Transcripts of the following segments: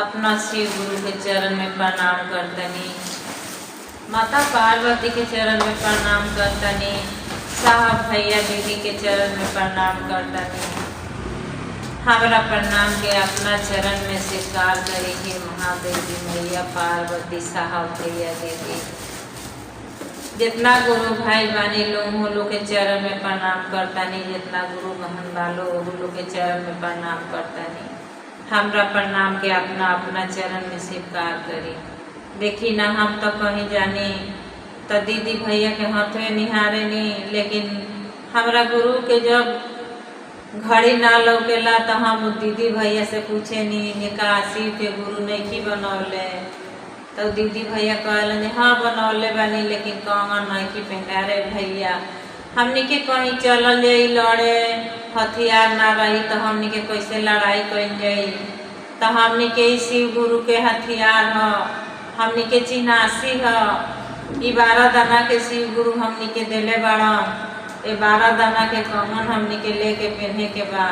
अपना शिव गुरु के चरण में प्रणाम करतनी, माता पार्वती के चरण में प्रणाम करतनी, साहब भैया दीदी के चरण में प्रणाम करतनी। हमारा प्रणाम के अपना चरण में स्वीकार करेगी महादेवी मैया पार्वती साहब भैया दीदी। जितना गुरु भाई बानी लोग के चरण में प्रणाम करतानी, जितना गुरु बहन बालो वो लोग के चरण में प्रणाम करतानी। हमरा प्रणाम के अपना अपना चरण में स्वीकार करी। देखी ना हम तो कहीं जानी तो दीदी भैया के हाथे निहारे नहीं, लेकिन हमरा गुरु के जब घड़ी ना लौकेला तो हम दीदी भैया से पूछे नहीं का शिव के गुरु नहीं की बनौले, तो दीदी भैया कहलन हाँ बनौले बानी, लेकिन कहना नहीं कि पहनारे भैया हमनी के कहीं चलल जाई लड़े, हथियार ना रही तो हमनी के कैसे लड़ाई कल जाई। तो हमनी के शिव गुरु के हथियार ह, हमनी के चिन्हासी ह। 12 दाना के शिव गुरु हमनी के देले बाड़न, 12 दाना के कंगन हमनी के लेके पहने के बा।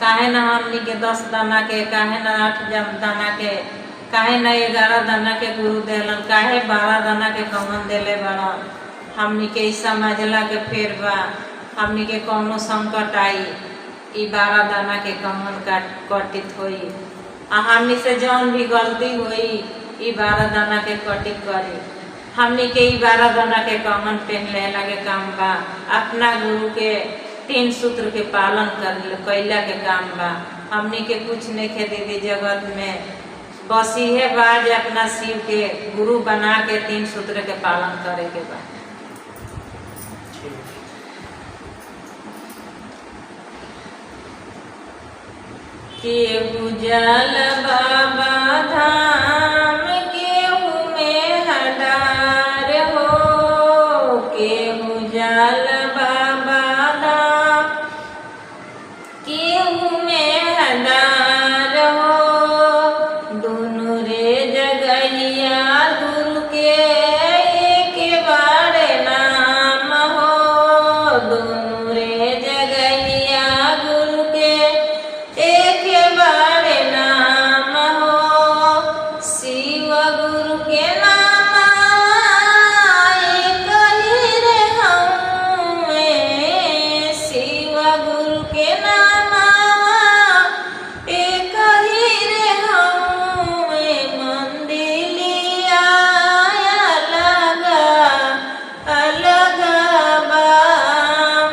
काहे ना हमनी के 10 दाना के, काहे ना 8 दाना के, काहे ना 11 दाना के गुरु देलन, काहे 12 दाना के कंगन देले बाड़न। हमनी के ई समझला के फेर बा हमनी के कौनो संकट आई 12 दाना के कंगन कटित होई, आ हमनी से जौन भी गलती हुई 12 दाना के कटित करी। हमनी के 12 दाना के कंगन पहनले लगे काम बा, अपना गुरु के 3 सूत्र के पालन कैला के काम बा। हमनी के कुछ नहीं खे दीदी जगत में, बस इहे बात अपना शिव के गुरु बना के 3 सूत्र के पालन करे के बा। केहू जल बाबा धाम, केहू में हडार हो, केहू जल बाबा धाम, केहू में हडार हो। दोनों रे जगहिया गुरु के एक बार नाम हो, दोनों रे जगहिया गुरु के एक बार नाम हो। शिव गुरु के नाम एक ही रे हमें, शिव गुरु के नाम एक ही रे हमें। मंदिलिया अलग अलग बा,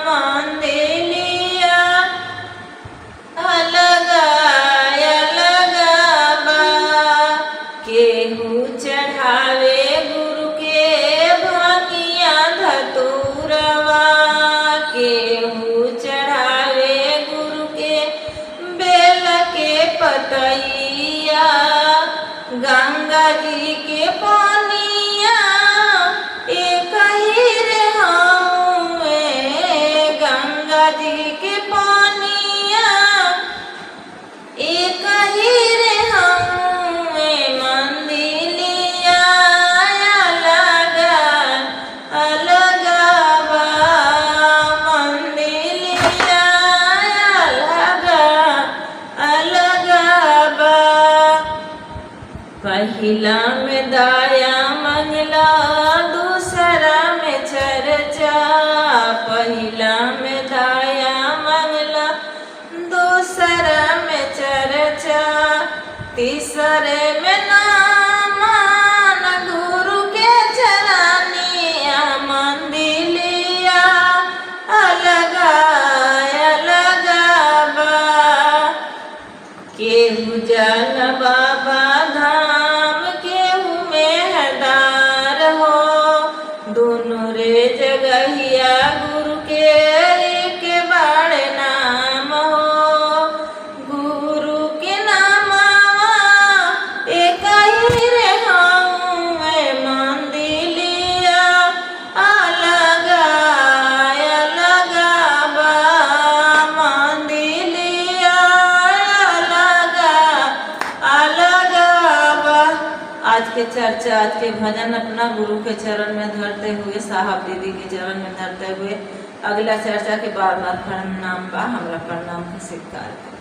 मंदिलिया अलग अलग बा। केहू चढ़ावे गुरु के भंगिया धतूरवा, केहू चढ़ावे गुरु के बेल के पतैया। गंगा जी के पानिया एक ही रे हमें, गंगा जी के पानिया एक ही रे हमें। मंदिलिया अलग अलग बा, मंदिलिया अलग अलग बा। पहिला में दाया मंगला, दूसरा में चर्चा, पहिला में दाया मंगला, दूसरा में चर्चा, तीसरे में नाम गुरु के चरनिया। मंदिलिया अलग अलग बा, केहू जल बाबा धाम, केहू में हडार हो। दोनों रे जगहिया गुरु के एक बार नाम हो, गुरु के नाम एक ही रे हमें। मंदिलिया अलग अलग बा, मंदिलिया अलग अलग बा। आज के चर्चा, आज के भजन अपना गुरु के चरण में धरते हुए, साहब दीदी के चरण में धरते हुए, अगला चर्चा के बार बार प्रणाम बा, हमरा प्रणाम के स्वीकार करें।